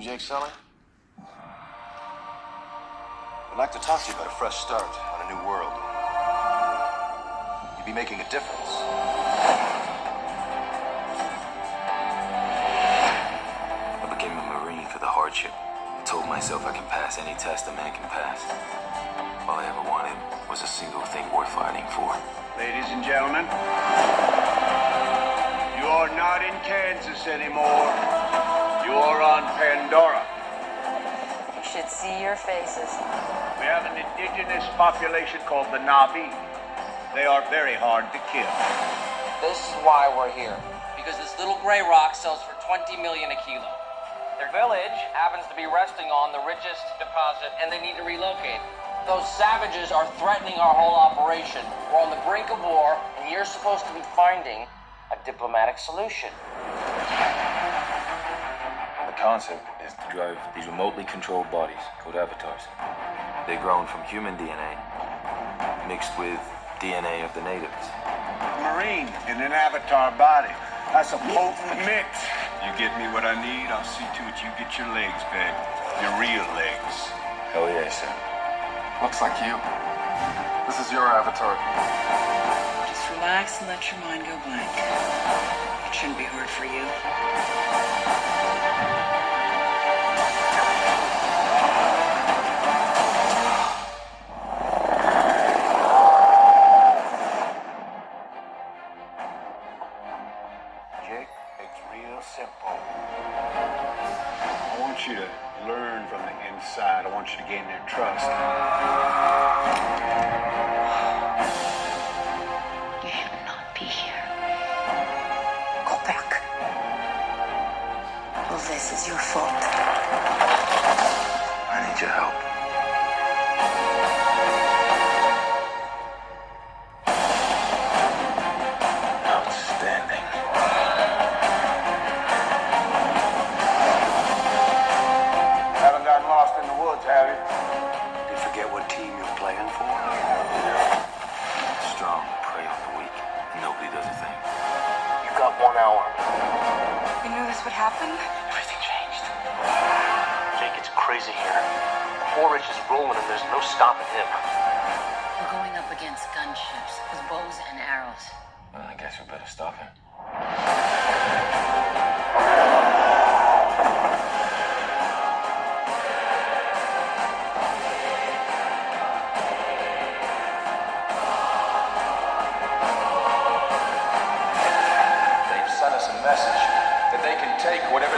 Jake Sully? I'd like to talk to you about a fresh start on a new world. You'd be making a difference. I became a Marine for the hardship. I told myself I can pass any test a man can pass. All I ever wanted was a single thing worth fighting for. Ladies and gentlemen, you are not in Kansas anymore. You are on Pandora. You should see your faces. We have an indigenous population called the Na'vi. They are very hard to kill. This is why we're here. Because this little gray rock sells for 20 million a kilo. Their village happens to be resting on the richest deposit, and they need to relocate. Those savages are threatening our whole operation. We're on the brink of war, and you're supposed to be finding a diplomatic solution. The concept is to drive these remotely controlled bodies, called avatars. They're grown from human DNA, mixed with DNA of the natives. Marine in an avatar body. That's a potent mix. You get me what I need, I'll see to it you get your legs back. Your real legs. Hell yeah, sir. Looks like you. This is your avatar. Just relax and let your mind go blank. It shouldn't be hard for you. Jake, it's real simple. I want you to learn from the inside. I want you to gain their trust. You should not be here. Go back. All this is your fault. I need your help. Outstanding. Haven't gotten lost in the woods, have you? Did you forget what team you're playing for? Strong, prey on the weak. Nobody does a thing. You got 1 hour. You knew this would happen? Everything changed. Jake, it's crazy here. Horridge is rolling and there's no stopping him. We're going up against gunships with bows and arrows. Well, I guess we better stop him. They've sent us a message that they can take whatever